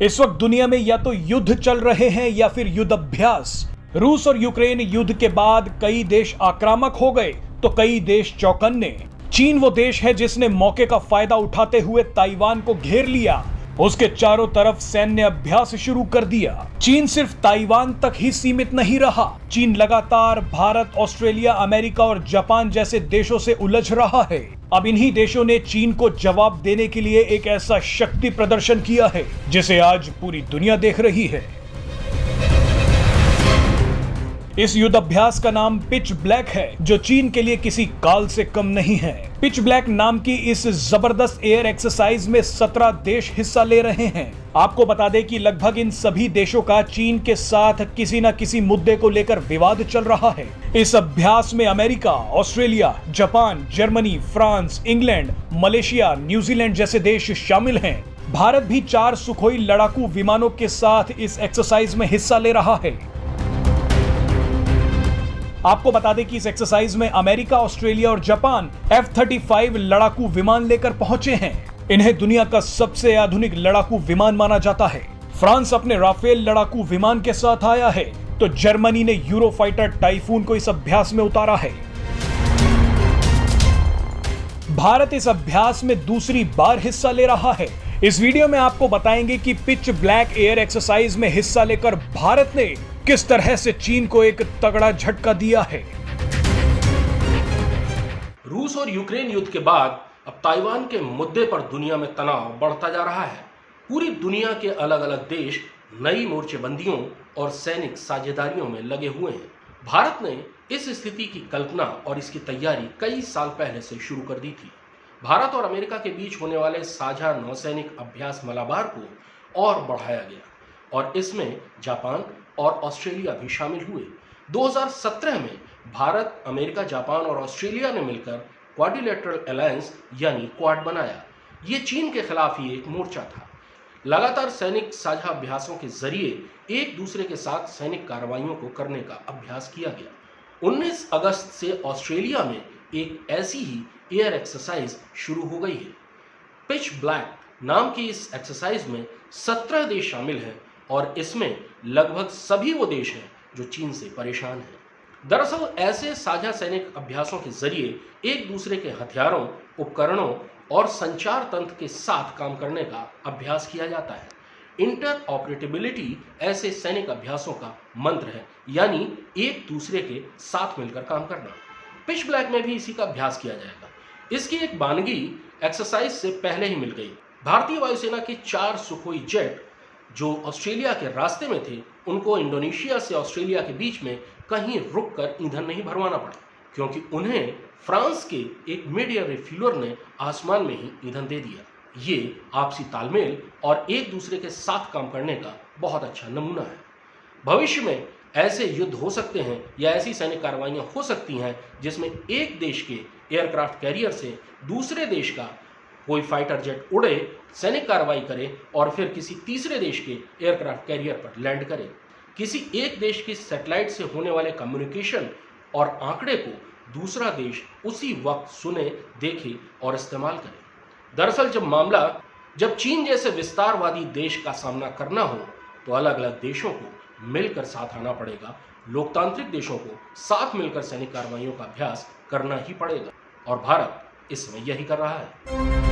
इस वक्त दुनिया में या तो युद्ध चल रहे हैं या फिर युद्ध अभ्यास। रूस और यूक्रेन युद्ध के बाद कई देश आक्रामक हो गए तो कई देश चौकन्ने। चीन वो देश है जिसने मौके का फायदा उठाते हुए ताइवान को घेर लिया। उसके चारों तरफ सैन्य अभ्यास शुरू कर दिया। चीन सिर्फ ताइवान तक ही सीमित नहीं रहा। चीन लगातार भारत, ऑस्ट्रेलिया, अमेरिका और जापान जैसे देशों से उलझ रहा है। अब इन्हीं देशों ने चीन को जवाब देने के लिए एक ऐसा शक्ति प्रदर्शन किया है जिसे आज पूरी दुनिया देख रही है। इस युद्ध अभ्यास का नाम पिच ब्लैक है, जो चीन के लिए किसी काल से कम नहीं है। पिच ब्लैक नाम की इस जबरदस्त एयर एक्सरसाइज में 17 देश हिस्सा ले रहे हैं। आपको बता दें कि लगभग इन सभी देशों का चीन के साथ किसी न किसी मुद्दे को लेकर विवाद चल रहा है। इस अभ्यास में America, Australia, Japan, Germany, France, England, Malaysia, New Zealand जैसे देश शामिल हैं। भारत भी 4 सुखोई लड़ाकू विमानों के साथ इस एक्सरसाइज में हिस्सा ले रहा है। आपको बता दें कि इस एक्सरसाइज में अमेरिका, ऑस्ट्रेलिया और जापान F-35 लड़ाकू विमान लेकर पहुंचे हैं। इन्हें दुनिया का सबसे आधुनिक लड़ाकू विमान माना जाता है। फ्रांस अपने राफेल लड़ाकू विमान के साथ आया है, तो जर्मनी ने यूरोफाइटर टाइफून को इस अभ्यास में उतारा है। भारत इस अभ्यास में दूसरी बार हिस्सा ले रहा है। इस वीडियो में आपको बताएंगे कि पिच ब्लैक एयर एक्सरसाइज में हिस्सा लेकर भारत ने किस तरह से चीन को एक तगड़ा झटका दिया है। रूस और यूक्रेन युद्ध के बाद अब ताइवान के मुद्दे पर दुनिया में तनाव बढ़ता जा रहा है। पूरी दुनिया के अलग अलग देश नई मोर्चेबंदियों और सैनिक साझेदारियों में लगे हुए हैं। भारत ने इस स्थिति की कल्पना और इसकी तैयारी कई साल पहले से शुरू कर दी थी। भारत और अमेरिका के बीच होने वाले साझा नौसैनिक अभ्यास मलाबार को और बढ़ाया गया और इसमें जापान और ऑस्ट्रेलिया भी शामिल हुए। 2017 में भारत, अमेरिका, जापान और ऑस्ट्रेलिया ने मिलकर क्वाड्रिलेटरल अलायंस यानी क्वाड बनाया। ये चीन के खिलाफ ही एक मोर्चा था। लगातार सैनिक साझा अभ्यासों के जरिए एक दूसरे के साथ सैनिक कार्रवाइयों को करने का अभ्यास किया गया। 19 अगस्त से ऑस्ट्रेलिया में एक ऐसी ही एयर एक्सरसाइज शुरू हो गई है। पिच ब्लैक नाम की इस एक्सरसाइज में 17 देश शामिल हैं और इसमें लगभग सभी वो देश हैं जो चीन से परेशान हैं। दरअसल ऐसे साझा सैनिक अभ्यासों के जरिए एक दूसरे के हथियारों, उपकरणों और संचार तंत्र के साथ काम करने का अभ्यास किया जाता है। इंटर ऑपरेटिबिलिटी ऐसे सैनिक अभ्यासों का मंत्र है, यानी एक दूसरे के साथ मिलकर काम करना। पिच ब्लैक में भी इसी का अभ्यास किया जाएगा। इसकी एक बानगी एक्सरसाइज से पहले ही मिल गई। भारतीय वायुसेना के 4 सुखोई जेट जो ऑस्ट्रेलिया के रास्ते में थे, उनको इंडोनेशिया से ऑस्ट्रेलिया के बीच में कहीं रुककर ईंधन नहीं भरवाना पड़ा, क्योंकि उन्हें फ्रांस के एक मिड एयर रिफ्यूलर ने आसमान में ही ईंधन दे दिया। ये आपसी तालमेल और एक दूसरे के साथ काम करने का बहुत अच्छा नमूना है। भविष्य में ऐसे युद्ध हो सकते हैं या ऐसी सैनिक कार्रवाइयां हो सकती हैं जिसमें एक देश के एयरक्राफ्ट कैरियर से दूसरे देश का कोई फाइटर जेट उड़े, सैनिक कार्रवाई करे और फिर किसी तीसरे देश के एयरक्राफ्ट कैरियर पर लैंड करे। किसी एक देश की सैटेलाइट से होने वाले कम्युनिकेशन और आंकड़े को दूसरा देश उसी वक्त सुने, देखे और इस्तेमाल करे। दरअसल जब चीन जैसे विस्तारवादी देश का सामना करना हो तो अलग अलग देशों को मिलकर साथ आना पड़ेगा। लोकतांत्रिक देशों को साथ मिलकर सैनिक कार्रवाइयों का अभ्यास करना ही पड़ेगा और भारत इसमें यही कर रहा है।